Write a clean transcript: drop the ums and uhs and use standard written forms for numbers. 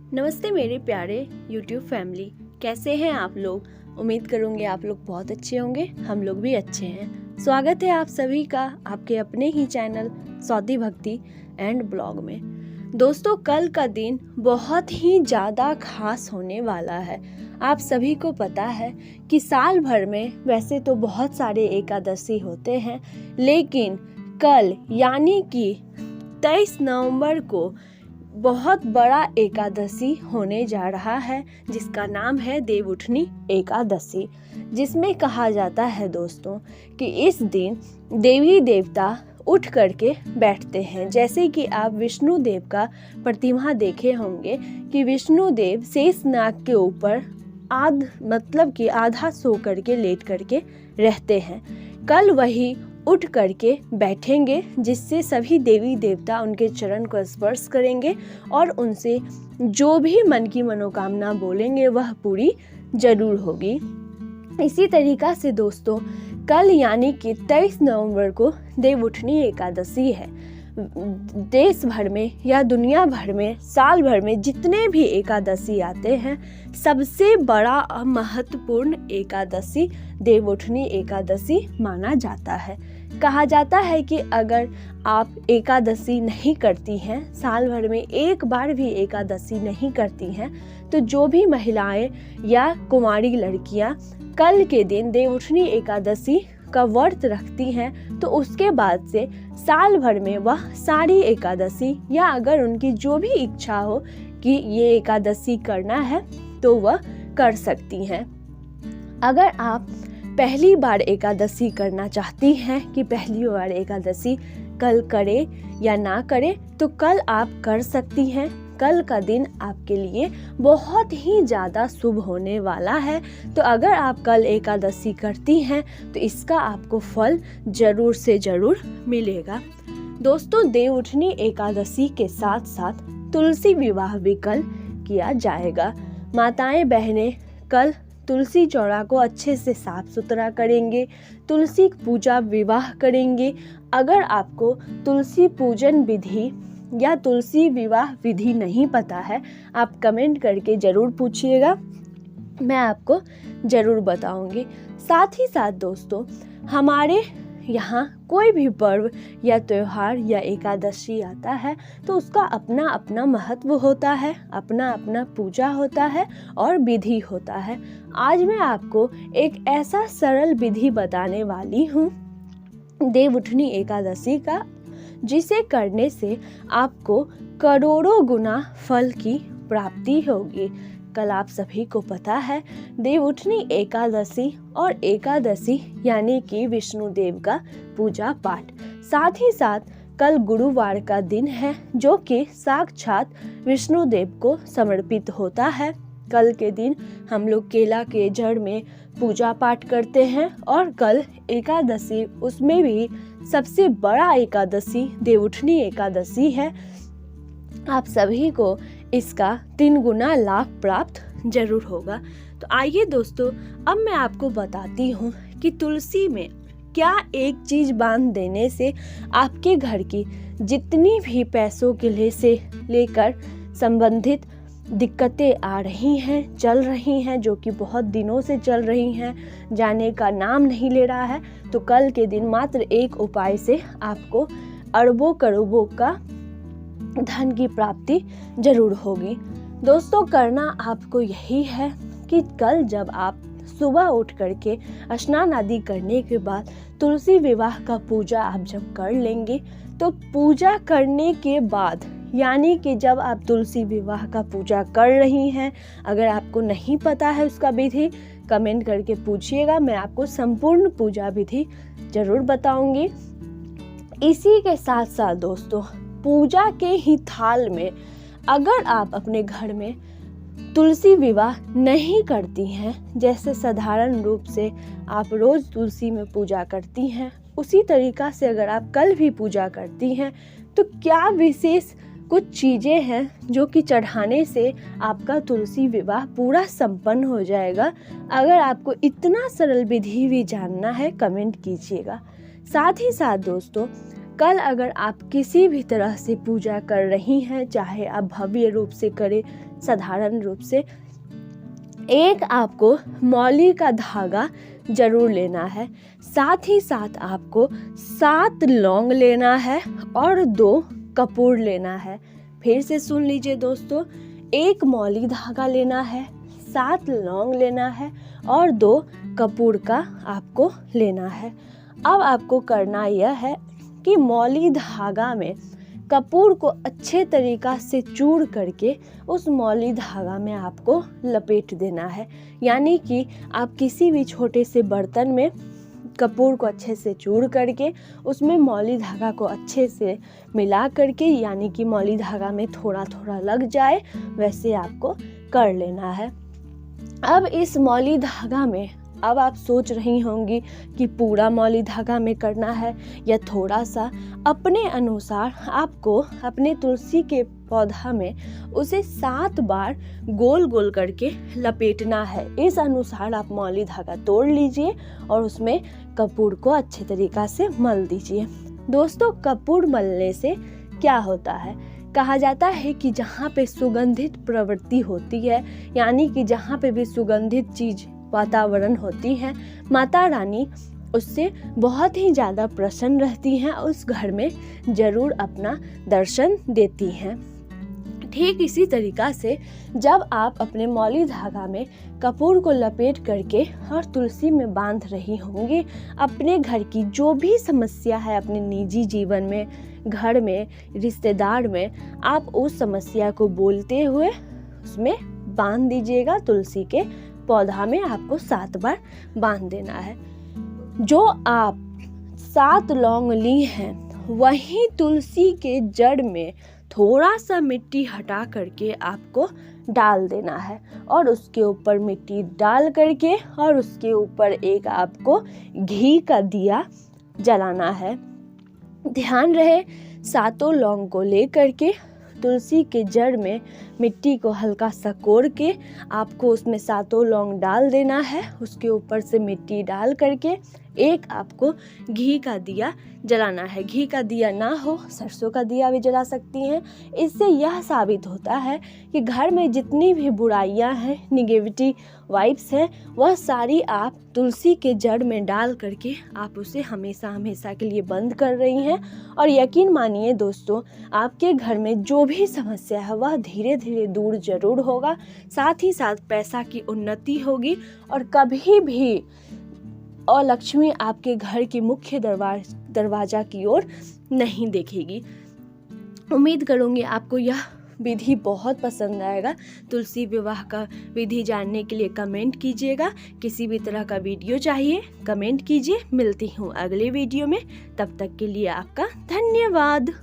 नमस्ते मेरे प्यारे YouTube फैमिली, कैसे हैं आप लोग। उम्मीद करूँगी आप लोग बहुत अच्छे होंगे। हम लोग भी अच्छे हैं। स्वागत है आप सभी का आपके अपने ही चैनल सौदी भक्ति एंड ब्लॉग में। दोस्तों, कल का दिन बहुत ही ज़्यादा खास होने वाला है। आप सभी को पता है कि साल भर में वैसे तो बहुत सारे एकादशी होते हैं, लेकिन कल यानी कि 23 नवंबर को बहुत बड़ा एकादशी होने जा रहा है, जिसका नाम है देवउठनी एकादशी। जिसमें कहा जाता है दोस्तों कि इस दिन देवी देवता उठ करके बैठते हैं। जैसे कि आप विष्णु देव का प्रतिमा देखे होंगे कि विष्णु देव शेष नाग के ऊपर आधा सो करके लेट करके रहते हैं। कल वही उठ करके बैठेंगे, जिससे सभी देवी देवता उनके चरण को स्पर्श करेंगे और उनसे जो भी मन की मनोकामना बोलेंगे वह पूरी जरूर होगी। इसी तरीका से दोस्तों, कल यानी कि 23 नवंबर को देवउठनी एकादशी है। देश भर में या दुनिया भर में साल भर में जितने भी एकादशी आते हैं, सबसे बड़ा महत्वपूर्ण एकादशी देवउठनी एकादशी माना जाता है। कहा जाता है कि अगर आप एकादशी नहीं करती हैं, साल भर में एक बार भी एकादशी नहीं करती हैं, तो जो भी महिलाएं या कुंवारी लड़कियां कल के दिन देवउठनी एकादशी का व्रत रखती हैं, तो उसके बाद से साल भर में वह सारी एकादशी या अगर उनकी जो भी इच्छा हो कि ये एकादशी करना है तो वह कर सकती हैं। अगर आप पहली बार एकादशी करना चाहती हैं कि पहली बार एकादशी कल करे या ना करे, तो कल आप कर सकती हैं। कल का दिन आपके लिए बहुत ही ज़्यादा शुभ होने वाला है। तो अगर आप कल एकादशी करती हैं तो इसका आपको फल जरूर से जरूर मिलेगा। दोस्तों, देवउठनी एकादशी के साथ साथ तुलसी विवाह भी कल किया जाएगा। माताएं बहनें कल तुलसी चौरा को अच्छे से साफ सुथरा करेंगे, तुलसी पूजा विवाह करेंगे। अगर आपको तुलसी पूजन विधि या तुलसी विवाह विधि नहीं पता है, आप कमेंट करके ज़रूर पूछिएगा, मैं आपको ज़रूर बताऊंगी। साथ ही साथ दोस्तों, हमारे यहाँ कोई भी पर्व या त्यौहार या एकादशी आता है तो उसका अपना अपना महत्व होता है, अपना अपना पूजा होता है और विधि होता है। आज मैं आपको एक ऐसा सरल विधि बताने वाली हूँ देवउठनी एकादशी का, जिसे करने से आपको करोड़ों गुना फल की प्राप्ति होगी। कल आप सभी को पता है देवउठनी एकादशी और एकादशी यानी कि विष्णु देव का पूजा पाठ। साथ ही साथ कल गुरुवार का दिन है, जो कि साक्षात विष्णु देव को समर्पित होता है। कल के दिन हम लोग केला के जड़ में पूजा पाठ करते हैं और कल एकादशी, उसमें भी सबसे बड़ा एकादशी देवउठनी एकादशी है। आप सभी को इसका 3 गुना लाभ प्राप्त जरूर होगा। तो आइए दोस्तों, अब मैं आपको बताती हूँ कि तुलसी में क्या एक चीज बांध देने से आपके घर की जितनी भी पैसों के लिए से लेकर संबंधित दिक्कतें आ रही हैं, चल रही हैं, जो कि बहुत दिनों से चल रही हैं, जाने का नाम नहीं ले रहा है, तो कल के दिन मात्र एक उपाय से आपको अरबों करोड़ों का धन की प्राप्ति जरूर होगी। दोस्तों, करना आपको यही है कि कल जब आप सुबह उठ करके स्नान आदि करने के बाद तुलसी विवाह का पूजा आप जब कर लेंगे, तो पूजा करने के बाद यानी कि जब आप तुलसी विवाह का पूजा कर रही हैं, अगर आपको नहीं पता है उसका विधि, कमेंट करके पूछिएगा, मैं आपको संपूर्ण पूजा विधि जरूर बताऊंगी। इसी के साथ साथ दोस्तों, पूजा के ही थाल में अगर आप अपने घर में तुलसी विवाह नहीं करती हैं, जैसे साधारण रूप से आप रोज तुलसी में पूजा करती हैं, उसी तरीका से अगर आप कल भी पूजा करती हैं, तो क्या विशेष कुछ चीज़ें हैं जो कि चढ़ाने से आपका तुलसी विवाह पूरा संपन्न हो जाएगा। अगर आपको इतना सरल विधि भी जानना है, कमेंट कीजिएगा। साथ ही साथ दोस्तों, कल अगर आप किसी भी तरह से पूजा कर रही हैं, चाहे आप भव्य रूप से करें, साधारण रूप से, एक आपको मौली का धागा जरूर लेना है। साथ ही साथ आपको 7 लौंग लेना है और 2 कपूर लेना है। फिर से सुन लीजिए दोस्तों, 1 मौली धागा लेना है, 7 लौंग लेना है और 2 कपूर का आपको लेना है। अब आपको करना यह है कि मौली धागा में कपूर को अच्छे तरीका से चूर करके उस मौली धागा में आपको लपेट देना है। यानी कि आप किसी भी छोटे से बर्तन में कपूर को अच्छे से चूर करके उसमें मौली धागा को अच्छे से मिला करके, यानी कि मौली धागा में थोड़ा थोड़ा लग जाए, वैसे आपको कर लेना है। अब इस मौली धागा में, अब आप सोच रही होंगी कि पूरा मौली धागा में करना है या थोड़ा सा, अपने अनुसार आपको अपने तुलसी के पौधा में उसे 7 बार गोल गोल करके लपेटना है। इस अनुसार आप मौली धागा तोड़ लीजिए और उसमें कपूर को अच्छे तरीका से मल दीजिए। दोस्तों, कपूर मलने से क्या होता है? कहा जाता है कि जहाँ पे सुगंधित प्रवृत्ति होती है, यानी कि जहाँ पे भी सुगंधित चीज वातावरण होती है, माता रानी उससे बहुत ही ज़्यादा प्रसन्न रहती हैं, उस घर में जरूर अपना दर्शन देती हैं। ठीक इसी तरीका से जब आप अपने मौली धागा में कपूर को लपेट करके और तुलसी में बांध रही होंगी, अपने घर की जो भी समस्या है, अपने निजी जीवन में, घर में, रिश्तेदार में, आप उस समस्या को बोलते हुए उसमें बांध दीजिएगा। तुलसी के पौधा में आपको 7 बार बांध देना है। जो आप 7 लौंग ली हैं, वहीं तुलसी के जड़ में थोड़ा सा मिट्टी हटा करके आपको डाल देना है और उसके ऊपर मिट्टी डाल करके और उसके ऊपर एक आपको घी का दिया जलाना है। ध्यान रहे, 7 लौंग को ले करके तुलसी के जड़ में मिट्टी को हल्का सा कोड़ के आपको उसमें 7 लौंग डाल देना है। उसके ऊपर से मिट्टी डाल करके एक आपको घी का दिया जलाना है। घी का दिया ना हो, सरसों का दिया भी जला सकती हैं। इससे यह साबित होता है कि घर में जितनी भी बुराइयां हैं, निगेटिविटी वाइब्स हैं, वह सारी आप तुलसी के जड़ में डाल करके आप उसे हमेशा हमेशा के लिए बंद कर रही हैं। और यकीन मानिए दोस्तों, आपके घर में जो भी समस्या है वह धीरे धीरे दूर जरूर होगा। साथ ही साथ पैसा की उन्नति होगी और कभी भी और लक्ष्मी आपके घर की मुख्य दरवाजा की ओर नहीं देखेगी। उम्मीद करूंगी आपको यह विधि बहुत पसंद आएगा। तुलसी विवाह का विधि जानने के लिए कमेंट कीजिएगा। किसी भी तरह का वीडियो चाहिए कमेंट कीजिए। मिलती हूँ अगले वीडियो में, तब तक के लिए आपका धन्यवाद।